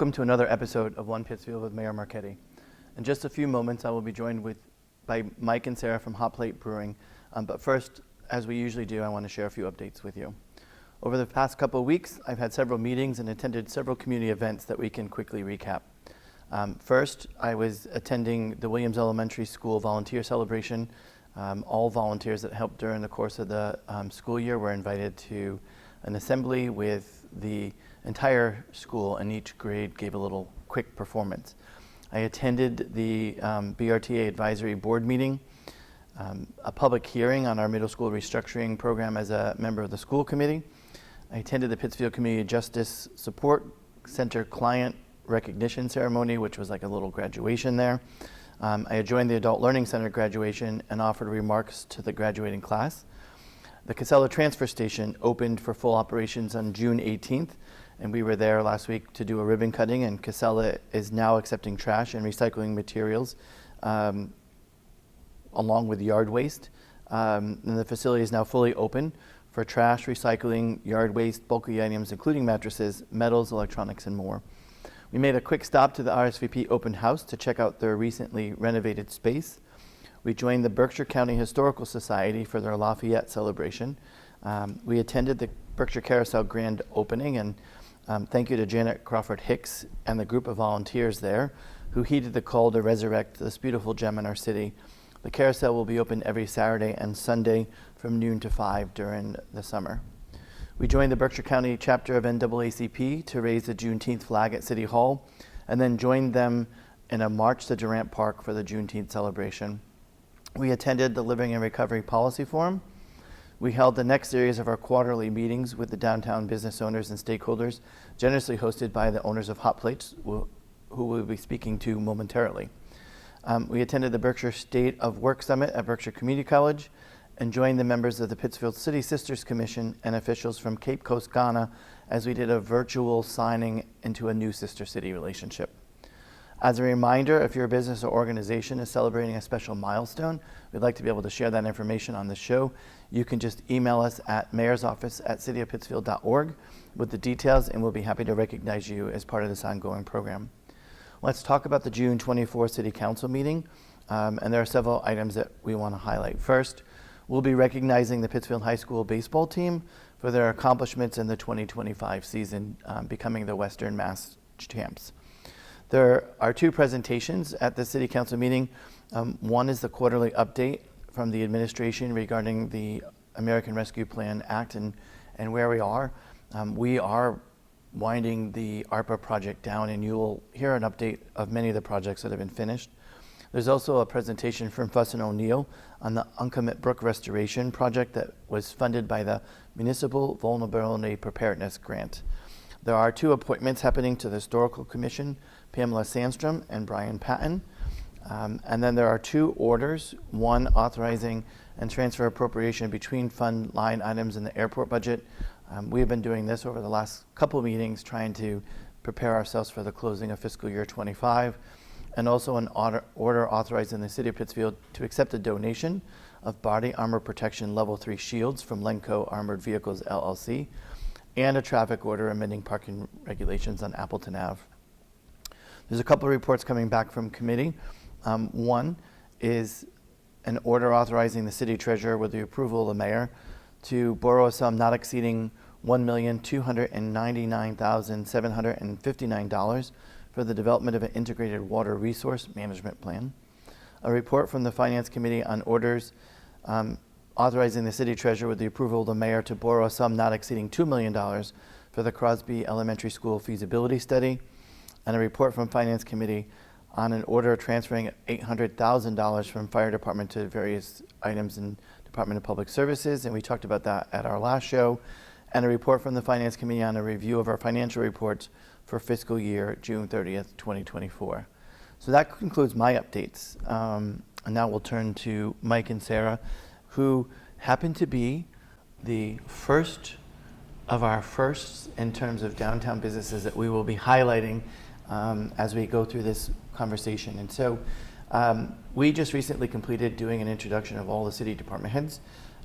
Welcome to another episode of One Pittsfield with Mayor Marchetti. In just a few moments, I will be joined by Mike and Sarah from Hot Plate Brewing. But first, as we usually do, I want to share a few updates with you. Over the past couple of weeks, I've had several meetings and attended several community events that we can quickly recap. First, I was attending the Williams Elementary School volunteer celebration. All volunteers that helped during the course of the school year were invited to an assembly with the entire school, and each grade gave a little quick performance. I attended the BRTA advisory board meeting, a public hearing on our middle school restructuring program as a member of the school committee. I attended the Pittsfield Community Justice Support Center client recognition ceremony, which was like a little graduation there. I joined the Adult Learning Center graduation and offered remarks to the graduating class. The Casella transfer station opened for full operations on June 18th, and we were there last week to do a ribbon cutting, and Casella is now accepting trash and recycling materials along with yard waste. And the facility is now fully open for trash, recycling, yard waste, bulky items, including mattresses, metals, electronics, and more. We made a quick stop to the RSVP open house to check out their recently renovated space. We joined the Berkshire County Historical Society for their Lafayette celebration. We attended the Berkshire Carousel grand opening, and thank you to Janet Crawford Hicks and the group of volunteers there who heeded the call to resurrect this beautiful gem in our city. The carousel will be open every Saturday and Sunday from noon to 5 during the summer. We joined the Berkshire County chapter of NAACP to raise the Juneteenth flag at City Hall, and then joined them in a march to Durant Park for the Juneteenth celebration. We attended the Living and Recovery Policy Forum. We held the next series of our quarterly meetings with the downtown business owners and stakeholders, generously hosted by the owners of Hot Plates, who we'll be speaking to momentarily. We attended the Berkshire State of Work Summit at Berkshire Community College and joined the members of the Pittsfield City Sisters Commission and officials from Cape Coast, Ghana, as we did a virtual signing into a new sister city relationship. As a reminder, if your business or organization is celebrating a special milestone, we'd like to be able to share that information on the show. You can just email us at mayorsoffice@cityofpittsfield.org with the details, and we'll be happy to recognize you as part of this ongoing program. Let's talk about the June 24 City Council meeting, and there are several items that we want to highlight. First, we'll be recognizing the Pittsfield High School baseball team for their accomplishments in the 2025 season, becoming the Western Mass champs. There are two presentations at the City Council meeting. One is the quarterly update from the administration regarding the American Rescue Plan Act and where we are. We are winding the ARPA project down, and you will hear an update of many of the projects that have been finished. There's also a presentation from Fuss & O'Neill on the Uncommit Brook Restoration project that was funded by the Municipal Vulnerability Preparedness Grant. There are two appointments happening to the Historical Commission, Pamela Sandstrom and Brian Patton. And then there are two orders, one authorizing and transfer appropriation between fund line items in the airport budget. We have been doing this over the last couple of meetings, trying to prepare ourselves for the closing of fiscal year 25, and also an order authorizing the City of Pittsfield to accept a donation of body armor protection level 3 shields from Lenco Armored Vehicles LLC, and a traffic order amending parking regulations on Appleton Ave. There's a couple of reports coming back from committee. One is an order authorizing the city treasurer, with the approval of the mayor, to borrow a sum not exceeding $1,299,759 for the development of an integrated water resource management plan. A report from the Finance Committee on orders authorizing the city treasurer, with the approval of the mayor, to borrow a sum not exceeding $2 million for the Crosby Elementary School feasibility study, and a report from Finance Committee on an order transferring $800,000 from fire department to various items in Department of Public Services, and we talked about that at our last show, and a report from the Finance Committee on a review of our financial reports for fiscal year June 30th, 2024. So that concludes my updates. And now we'll turn to Mike and Sarah, who happen to be the first of our firsts in terms of downtown businesses that we will be highlighting as we go through this conversation. And so we just recently completed doing an introduction of all the city department heads.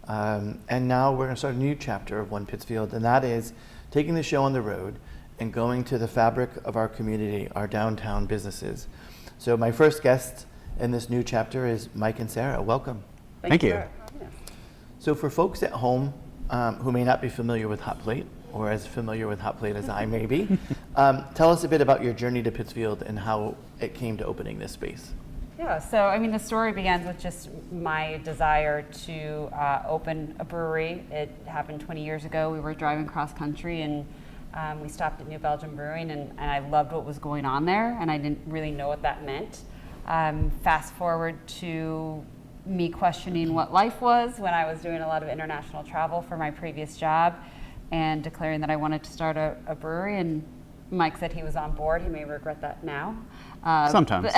And now we're going to start a new chapter of One Pittsfield, and that is taking the show on the road and going to the fabric of our community, our downtown businesses. So my first guest in this new chapter is Mike and Sarah. Welcome. Thank you. So for folks at home who may not be familiar with Hot Plate, or as familiar with Hot Plate as I may be, tell us a bit about your journey to Pittsfield and how it came to opening this space. Yeah, so I mean, the story begins with just my desire to open a brewery. It happened 20 years ago. We were driving cross country and we stopped at New Belgium Brewing, and I loved what was going on there, and I didn't really know what that meant. Fast forward to me questioning what life was when I was doing a lot of international travel for my previous job and declaring that I wanted to start a brewery, and Mike said he was on board. He may regret that now. Sometimes.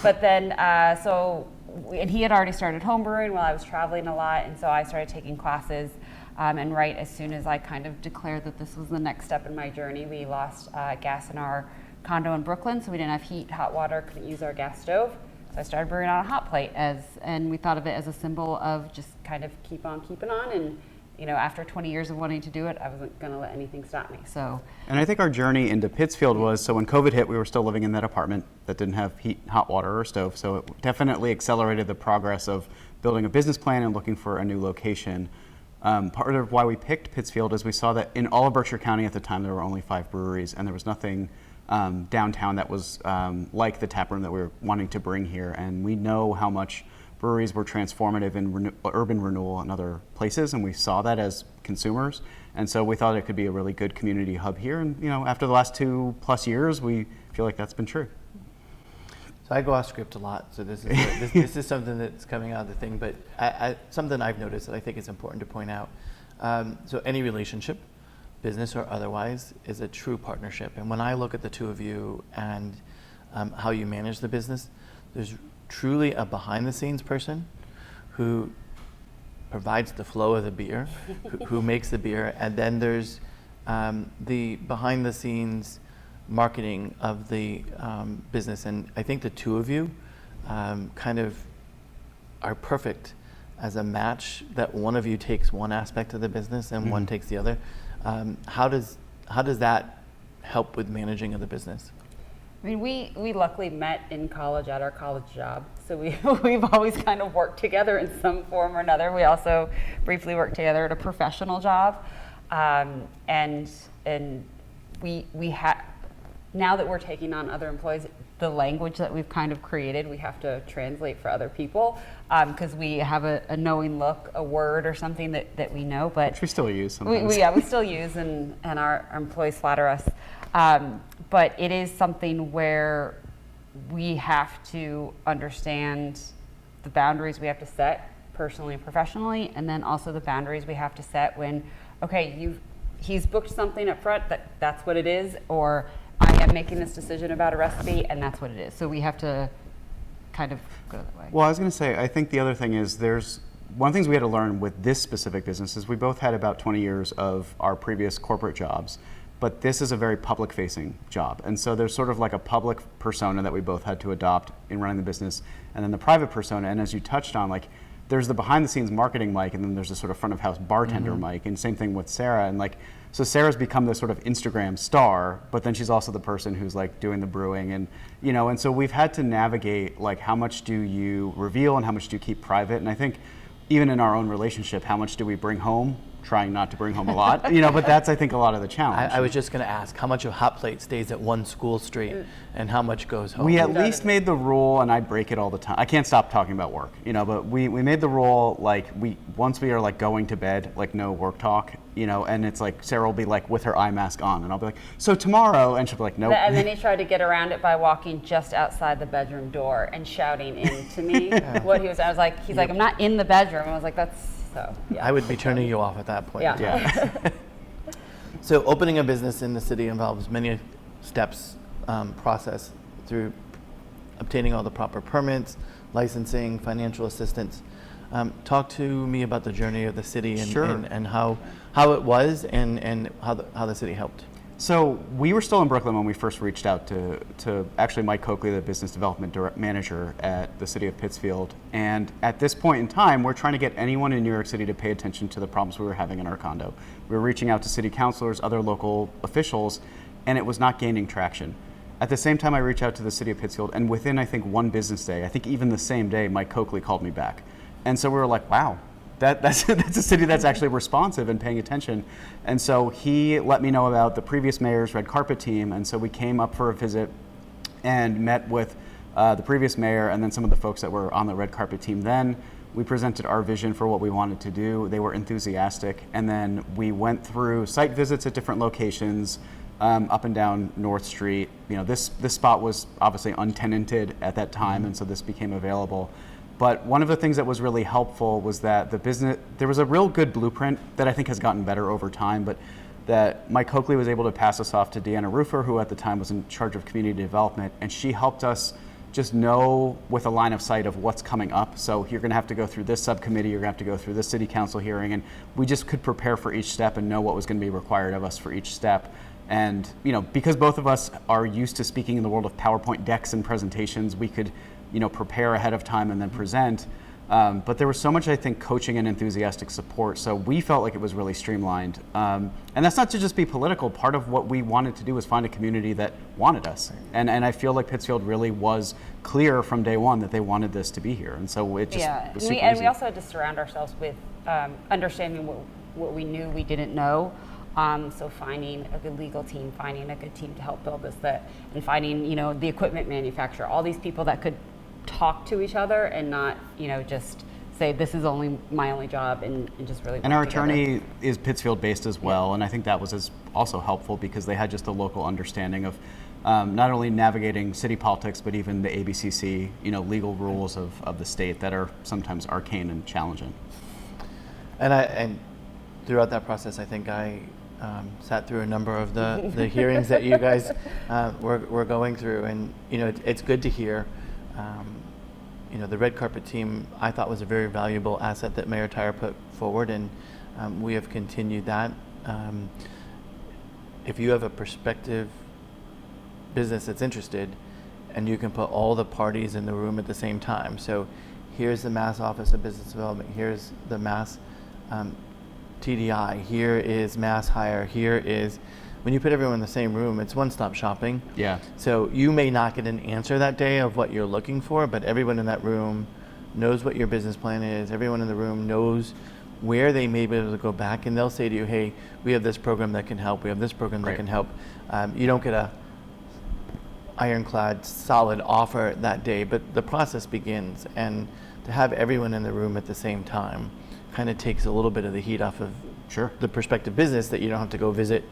But then, and he had already started home brewing while I was traveling a lot, and so I started taking classes. And right as soon as I kind of declared that this was the next step in my journey, we lost gas in our condo in Brooklyn, so we didn't have heat, hot water, couldn't use our gas stove. So I started brewing on a hot plate, and we thought of it as a symbol of just kind of keep on keeping on. And you know, after 20 years of wanting to do it, I wasn't going to let anything stop me. So, and I think our journey into Pittsfield was, so when COVID hit, we were still living in that apartment that didn't have heat, hot water, or stove. So it definitely accelerated the progress of building a business plan and looking for a new location. Part of why we picked Pittsfield is we saw that in all of Berkshire County at the time, there were only 5 breweries, and there was nothing downtown that was like the tap room that we were wanting to bring here. And we know how much breweries were transformative in urban renewal in other places, and we saw that as consumers. And so we thought it could be a really good community hub here. And you know, after the last 2+ years, we feel like that's been true. So I go off script a lot, so this is this is something that's coming out of the thing, but something I've noticed that I think is important to point out. So any relationship, business or otherwise, is a true partnership. And when I look at the two of you and how you manage the business, there's truly a behind-the-scenes person who provides the flow of the beer, who makes the beer, and then there's the behind-the-scenes marketing of the business. And I think the two of you kind of are perfect as a match, that one of you takes one aspect of the business and one takes the other. How does that help with managing of the business? I mean, we luckily met in college at our college job, so we've always kind of worked together in some form or another. We also briefly worked together at a professional job, and we have, now that we're taking on other employees, the language that we've kind of created, we have to translate for other people, because we have a knowing look, a word or something that we know, but which we still use sometimes. We still use, and our employees flatter us. But it is something where we have to understand the boundaries we have to set personally and professionally, and then also the boundaries we have to set when, okay, he's booked something up front, that's what it is, or I am making this decision about a recipe and that's what it is. So we have to kind of go that way. Well, I was going to say, I think the other thing is one of the things we had to learn with this specific business is we both had about 20 years of our previous corporate jobs, but this is a very public-facing job. And so there's sort of like a public persona that we both had to adopt in running the business, and then the private persona. And as you touched on, like, there's the behind-the-scenes marketing Mike, and then there's the sort of front-of-house bartender Mike, and same thing with Sarah. And like, so Sarah's become this sort of Instagram star, but then she's also the person who's like doing the brewing, and you know, and so we've had to navigate like how much do you reveal and how much do you keep private. And I think even in our own relationship, how much do we bring home? Trying not to bring home a lot, you know, but that's, I think, a lot of the challenge. I was just going to ask, how much of Hot Plate stays at one school street and how much goes home? We at least made the rule, and I break it all the time. I can't stop talking about work, you know, but we made the rule, like, once we are like going to bed, like no work talk, you know, and it's like Sarah will be like with her eye mask on, and I'll be like, so tomorrow, and she'll be like, nope. And then he tried to get around it by walking just outside the bedroom door and shouting in to me what he was. I was like, he's like, I'm not in the bedroom. I was like, that's. So, yeah. I would be turning you off at that point. Yeah. So opening a business in the city involves many steps, process through obtaining all the proper permits, licensing, financial assistance. Talk to me about the journey of the city and, Sure. and how it was and how the city helped. So we were still in Brooklyn when we first reached out to actually Mike Coakley, the business development manager at the city of Pittsfield. And at this point in time, we're trying to get anyone in New York City to pay attention to the problems we were having in our condo. We were reaching out to city councilors, other local officials, and it was not gaining traction. At the same time, I reached out to the city of Pittsfield, and within, I think, one business day, I think even the same day, Mike Coakley called me back. And so we were like, wow, that's a city that's actually responsive and paying attention. And so he let me know about the previous mayor's red carpet team, and so we came up for a visit and met with the previous mayor and then some of the folks that were on the red carpet team then. We presented our vision for what we wanted to do. They were enthusiastic, and then we went through site visits at different locations, up and down North Street. You know, this spot was obviously untenanted at that time, and so this became available. But one of the things that was really helpful was that there was a real good blueprint that I think has gotten better over time, but that Mike Coakley was able to pass us off to Deanna Roofer, who at the time was in charge of community development, and she helped us just know with a line of sight of what's coming up. So you're gonna have to go through this subcommittee, you're gonna have to go through this city council hearing, and we just could prepare for each step and know what was gonna be required of us for each step. And you know, because both of us are used to speaking in the world of PowerPoint decks and presentations, we could, you know, prepare ahead of time and then present. But there was so much, I think, coaching and enthusiastic support, so we felt like it was really streamlined. And that's not to just be political. Part of what we wanted to do was find a community that wanted us. And I feel like Pittsfield really was clear from day one that they wanted this to be here. And so it just was super and easy. we also had to surround ourselves with understanding what we knew we didn't know. So finding a good legal team, finding a good team to help build this, and finding, you know, the equipment manufacturer, all these people that could talk to each other and not, you know, just say this is my only job and just really work And our together. attorney is Pittsfield based as well, and I think that was also helpful because they had just a local understanding of not only navigating city politics, but even the ABCC, you know, legal rules of the state that are sometimes arcane and challenging. And throughout that process, I think I sat through a number of the hearings that you guys were going through, and you know, it's good to hear. You know, the red carpet team I thought was a very valuable asset that Mayor Tyre put forward, and we have continued that. If you have a prospective business that's interested, and you can put all the parties in the room at the same time. So here's the Mass Office of Business Development, here's the Mass TDI, here is Mass Hire, here is, when you put everyone in the same room, it's one-stop shopping. Yeah. So you may not get an answer that day of what you're looking for, but everyone in that room knows what your business plan is. Everyone in the room knows where they may be able to go back, and they'll say to you, hey, we have this program that can help, we have this program that can help. You don't get a ironclad, solid offer that day, but the process begins, and to have everyone in the room at the same time kind of takes a little bit of the heat off of the prospective business, that you don't have to go visit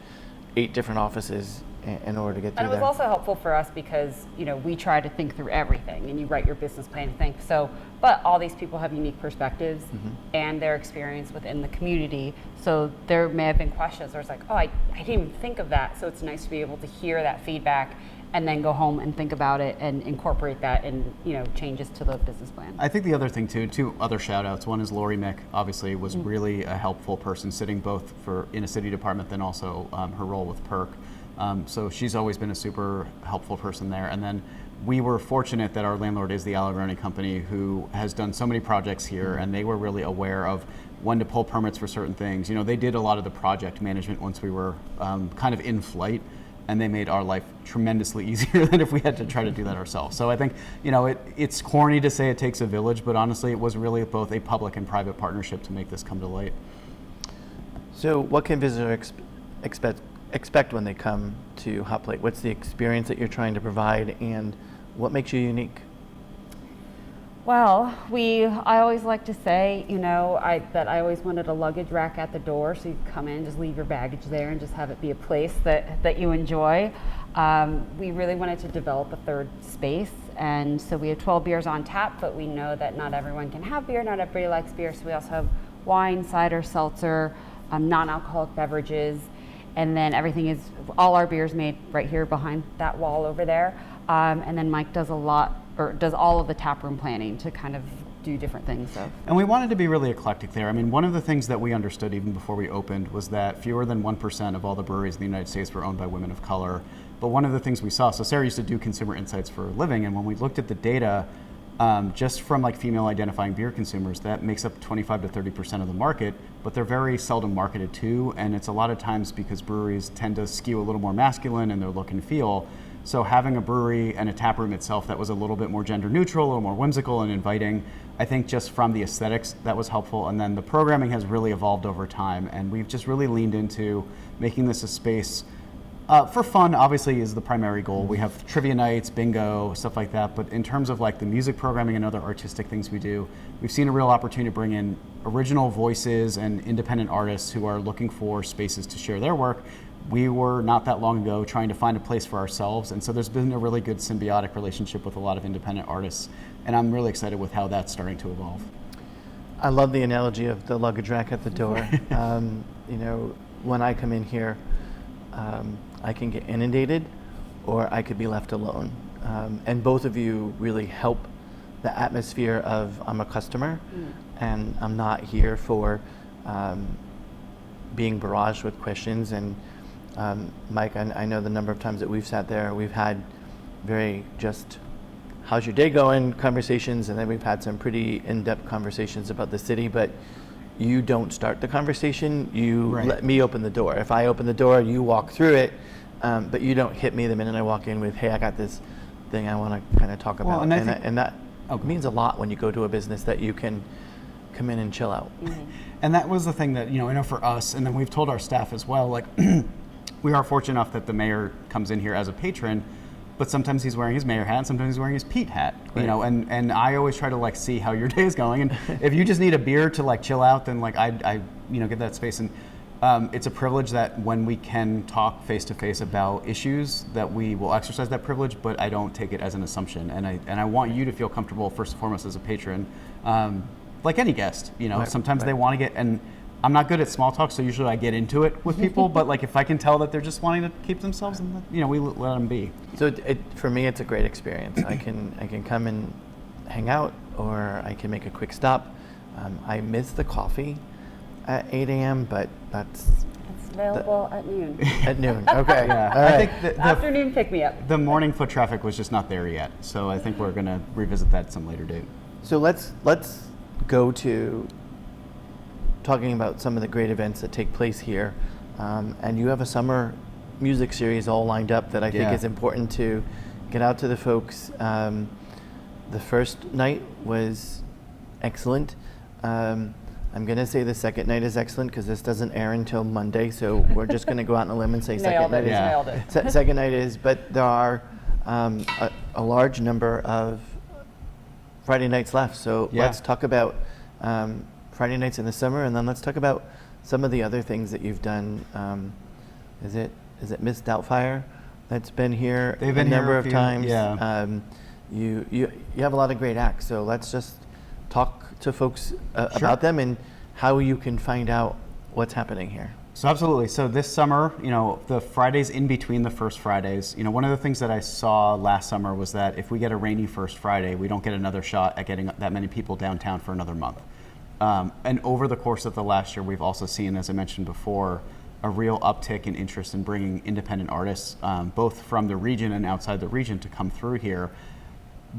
8 different offices in order to get through And it was there. also helpful for us because, you know, we try to think through everything, and you write your business plan and think so, but all these people have unique perspectives and their experience within the community. So there may have been questions where it's like, oh, I didn't even think of that. So it's nice to be able to hear that feedback and then go home and think about it and incorporate that in, you know, changes to the business plan. I think the other thing too, 2 other shout outs. One is Lori Mick, obviously was really a helpful person, sitting both in a city department, then also her role with PERC. So she's always been a super helpful person there. And then we were fortunate that our landlord is the Allegrone Company, who has done so many projects here, and they were really aware of when to pull permits for certain things. You know, they did a lot of the project management once we were kind of in flight, and they made our life tremendously easier than if we had to try to do that ourselves. So I think, you know, it's corny to say it takes a village, but honestly, it was really both a public and private partnership to make this come to light. So what can visitors expect when they come to Hot Plate? What's the experience that you're trying to provide, and what makes you unique? Well, I always like to say, you know, that I always wanted a luggage rack at the door, so you can come in, just leave your baggage there, and just have it be a place that you enjoy. We really wanted to develop a third space, and so we have 12 beers on tap, but we know that not everyone can have beer, not everybody likes beer, so we also have wine, cider, seltzer, non-alcoholic beverages, and then all our beers made right here behind that wall over there. And then Mike does all of the taproom planning to kind of do different things. So. And we wanted to be really eclectic there. I mean, one of the things that we understood even before we opened was that fewer than 1% of all the breweries in the United States were owned by women of color. But one of the things we saw, so Sarah used to do consumer insights for a living, and when we looked at the data, just from like female identifying beer consumers, that makes up 25 to 30% of the market, but they're very seldom marketed to, and it's a lot of times because breweries tend to skew a little more masculine in their look and feel. So having a brewery and a tap room itself that was a little bit more gender neutral, a little more whimsical and inviting, I think just from the aesthetics, that was helpful. And then the programming has really evolved over time, and we've just really leaned into making this a space for fun, obviously, is the primary goal. We have trivia nights, bingo, stuff like that. But in terms of like the music programming and other artistic things we do, we've seen a real opportunity to bring in original voices and independent artists who are looking for spaces to share their work. We were not that long ago trying to find a place for ourselves. And so there's been a really good symbiotic relationship with a lot of independent artists. And I'm really excited with how that's starting to evolve. I love the analogy of the luggage rack at the door. You know, when I come in here, I can get inundated or I could be left alone. And both of you really help the atmosphere of I'm a customer and I'm not here for being barraged with questions. And Mike, I know the number of times that we've sat there, we've had very just, how's your day going conversations, and then we've had some pretty in-depth conversations about the city, but you don't start the conversation, you let me open the door. If I open the door, you walk through it, but you don't hit me the minute I walk in with, hey, I got this thing I want to kind of talk about. And that means a lot when you go to a business that you can come in and chill out. And that was the thing that, you know, I know for us, and then we've told our staff as well, like, we are fortunate enough that the mayor comes in here as a patron, but sometimes he's wearing his mayor hat, sometimes he's wearing his Pete hat, you know, and I always try to like see how your day is going. And if you just need a beer to like chill out, then like I you know, get that space. And it's a privilege that when we can talk face to face about issues, that we will exercise that privilege, but I don't take it as an assumption. And I want you to feel comfortable first and foremost as a patron, like any guest, you know, sometimes they want to get, and I'm not good at small talk, so usually I get into it with people, but like if I can tell that they're just wanting to keep themselves, and you know, we let them be. So for me, it's a great experience. I can come and hang out, or I can make a quick stop. I miss the coffee at 8 a.m., but it's available at noon. At noon, okay. Yeah, all right. I think the Afternoon pick me up. The morning foot traffic was just not there yet, so I think we're going to revisit that at some later date. So let's go to talking about some of the great events that take place here. And you have a summer music series all lined up that I think is important to get out to the folks. The first night was excellent. I'm going to say the second night is excellent because this doesn't air until Monday, so we're just going to go out on a limb and say second night is. Nailed it. Second night is, but there are a large number of Friday nights left. So let's talk about Friday nights in the summer, and then let's talk about some of the other things that you've done. Is it Miss Doubtfire that's been here They've been a number here of few, times? yeah. You have a lot of great acts, so let's just talk to folks about them and how you can find out what's happening here. So absolutely. So this summer, you know, the Fridays in between the first Fridays, you know, one of the things that I saw last summer was that if we get a rainy first Friday, we don't get another shot at getting that many people downtown for another month. And over the course of the last year, we've also seen, as I mentioned before, a real uptick in interest in bringing independent artists, both from the region and outside the region, to come through here.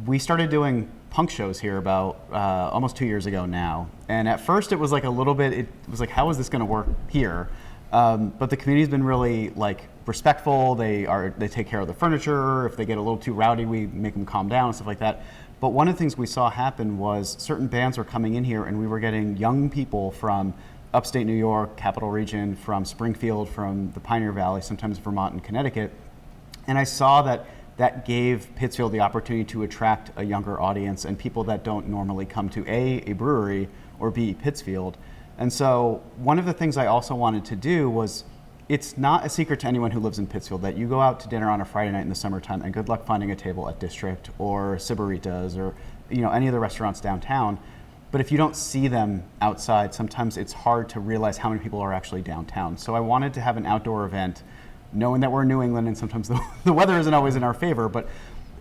We started doing punk shows here about almost 2 years ago now. And at first it was like a little bit, it was like, how is this going to work here? But the community's been really like respectful. They take care of the furniture. If they get a little too rowdy, we make them calm down and stuff like that. But one of the things we saw happen was certain bands were coming in here and we were getting young people from upstate New York, Capital Region, from Springfield, from the Pioneer Valley, sometimes Vermont and Connecticut. And I saw that gave Pittsfield the opportunity to attract a younger audience and people that don't normally come to a brewery or B, Pittsfield. And so one of the things I also wanted to do was, it's not a secret to anyone who lives in Pittsfield that you go out to dinner on a Friday night in the summertime and good luck finding a table at District or Sibaritas or, you know, any of the restaurants downtown. But if you don't see them outside, sometimes it's hard to realize how many people are actually downtown. So I wanted to have an outdoor event, knowing that we're in New England and sometimes the weather isn't always in our favor, but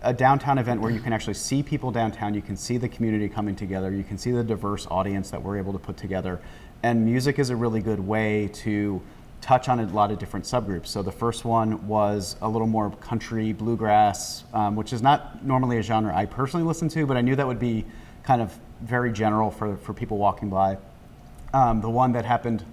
a downtown event where you can actually see people downtown, you can see the community coming together, you can see the diverse audience that we're able to put together. And music is a really good way to touch on a lot of different subgroups. So the first one was a little more country bluegrass, which is not normally a genre I personally listen to, but I knew that would be kind of very general for people walking by. The one that happened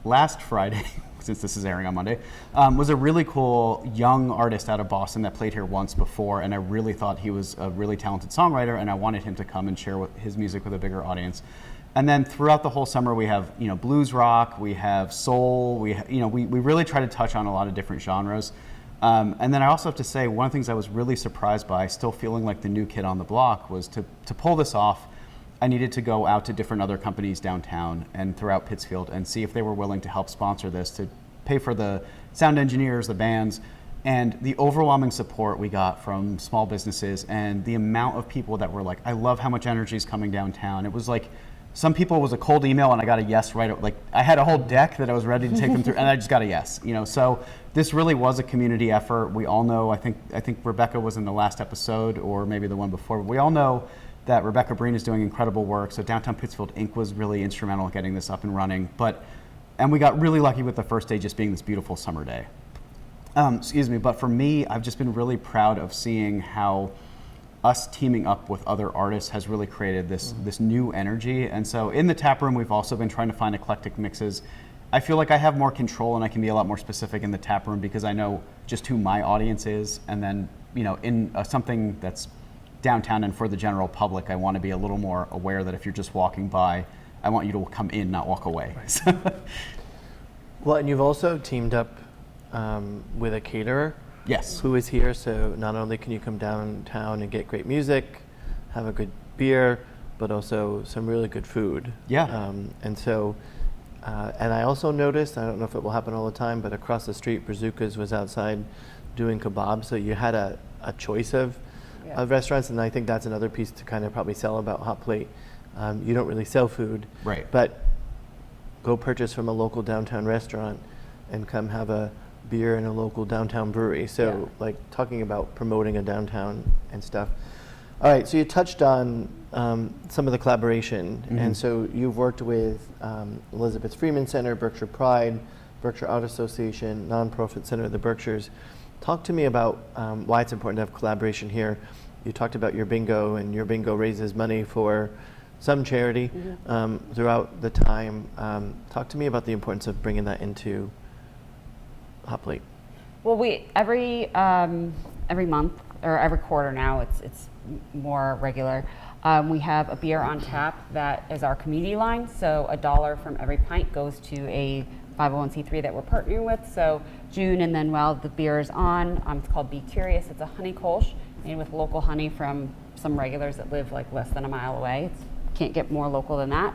last Friday, since this is airing on Monday, was a really cool young artist out of Boston that played here once before, and I really thought he was a really talented songwriter, and I wanted him to come and share his music with a bigger audience. And then throughout the whole summer, we have blues rock, we have soul, we really try to touch on a lot of different genres. And then I also have to say, one of the things I was really surprised by, still feeling like the new kid on the block, was to pull this off, I needed to go out to different other companies downtown and throughout Pittsfield and see if they were willing to help sponsor this, to pay for the sound engineers, the bands, and the overwhelming support we got from small businesses and the amount of people that were like, I love how much energy is coming downtown. It was like, some people it was a cold email and I got a yes right. Like I had a whole deck that I was ready to take them through and I just got a yes. So this really was a community effort. We all know, I think Rebecca was in the last episode or maybe the one before, but we all know that Rebecca Breen is doing incredible work. So Downtown Pittsfield Inc. was really instrumental in getting this up and running. And we got really lucky with the first day just being this beautiful summer day. But for me, I've just been really proud of seeing how us teaming up with other artists has really created this new energy. And so in the tap room, we've also been trying to find eclectic mixes. I feel like I have more control and I can be a lot more specific in the tap room because I know just who my audience is. And then, in something that's downtown and for the general public, I want to be a little more aware that if you're just walking by, I want you to come in, not walk away. Right. Well, and you've also teamed up with a caterer. Yes. Who is here, so not only can you come downtown and get great music, have a good beer, but also some really good food. Yeah. And I also noticed, I don't know if it will happen all the time, but across the street, Bazookas was outside doing kebabs, so you had a choice of restaurants, and I think that's another piece to kind of probably sell about Hot Plate. You don't really sell food, right? But go purchase from a local downtown restaurant and come have a beer in a local downtown brewery. So like talking about promoting a downtown and stuff. All right, so you touched on some of the collaboration. And so you've worked with Elizabeth Freeman Center, Berkshire Pride, Berkshire Art Association, Nonprofit Center of the Berkshires. Talk to me about why it's important to have collaboration here. You talked about your bingo, and your bingo raises money for some charity throughout the time. Talk to me about the importance of bringing that into Hot Plate. Well, we every month or every quarter now, it's more regular. We have a beer on tap that is our community line. So $1 from every pint goes to a 501c3 that we're partnering with. So June, and then while the beer is on, it's called Be Curious. It's a honey kolsch made with local honey from some regulars that live like less than a mile away. Can't get more local than that.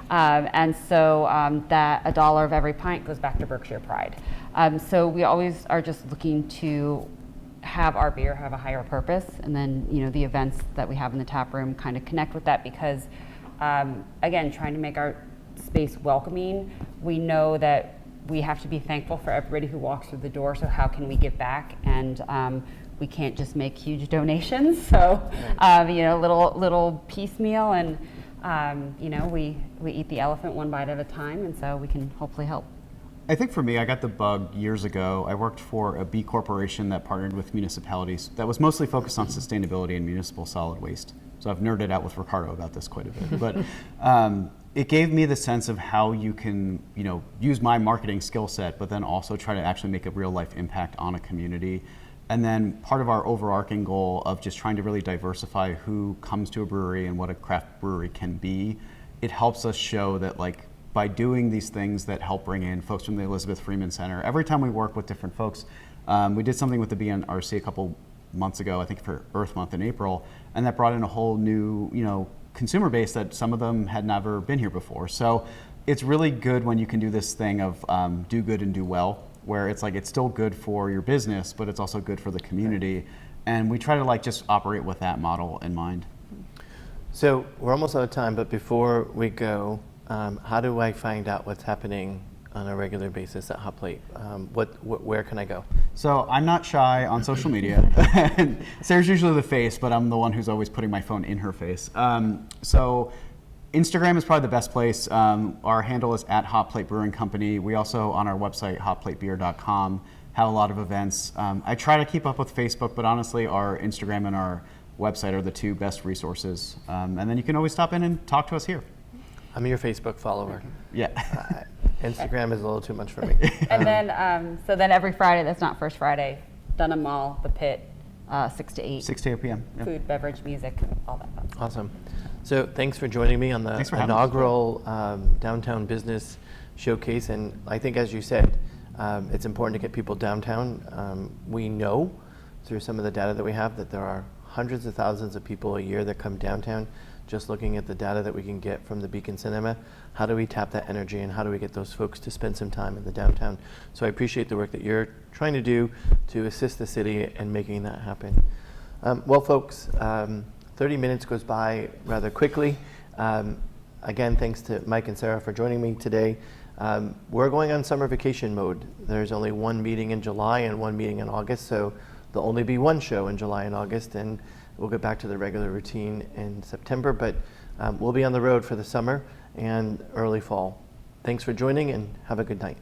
And so that $1 of every pint goes back to Berkshire Pride. So we always are just looking to have our beer have a higher purpose, and then the events that we have in the tap room kind of connect with that because, again, trying to make our space welcoming. We know that we have to be thankful for everybody who walks through the door. So how can we give back? And we can't just make huge donations. So little piecemeal and. We eat the elephant one bite at a time, and so we can hopefully help. I think for me, I got the bug years ago. I worked for a B corporation that partnered with municipalities that was mostly focused on sustainability and municipal solid waste. So I've nerded out with Ricardo about this quite a bit. But it gave me the sense of how you can, use my marketing skill set, but then also try to actually make a real life impact on a community. And then part of our overarching goal of just trying to really diversify who comes to a brewery and what a craft brewery can be, it helps us show that by doing these things that help bring in folks from the Elizabeth Freeman Center, every time we work with different folks, we did something with the BNRC a couple months ago, I think for Earth Month in April, and that brought in a whole new, consumer base that some of them had never been here before. So it's really good when you can do this thing of do good and do well, where it's it's still good for your business, but it's also good for the community. And we try to just operate with that model in mind. So we're almost out of time, but before we go, how do I find out what's happening on a regular basis at Hot Plate? Where can I go? So I'm not shy on social media. Sarah's usually the face, but I'm the one who's always putting my phone in her face. So Instagram is probably the best place. Our handle is at Hot Plate Brewing Company. We also, on our website, hotplatebeer.com, have a lot of events. I try to keep up with Facebook, but honestly, our Instagram and our website are the two best resources. And then you can always stop in and talk to us here. I'm your Facebook follower. Yeah. Instagram is a little too much for me. And then, so then every Friday, that's not First Friday, Dunham Mall, the Pit, 6 to 8. 6 to 8 p.m. Yeah. Food, beverage, music, all that fun stuff. Awesome. So thanks for joining me on the Thanks for having us. inaugural Downtown Business Showcase. And I think, as you said, it's important to get people downtown. We know through some of the data that we have that there are hundreds of thousands of people a year that come downtown. Just looking at the data that we can get from the Beacon Cinema, how do we tap that energy and how do we get those folks to spend some time in the downtown? So I appreciate the work that you're trying to do to assist the city in making that happen. Well, folks, 30 minutes goes by rather quickly. Again, thanks to Mike and Sarah for joining me today. We're going on summer vacation mode. There's only one meeting in July and one meeting in August, so there'll only be one show in July and August, and we'll get back to the regular routine in September, but we'll be on the road for the summer and early fall. Thanks for joining and have a good night.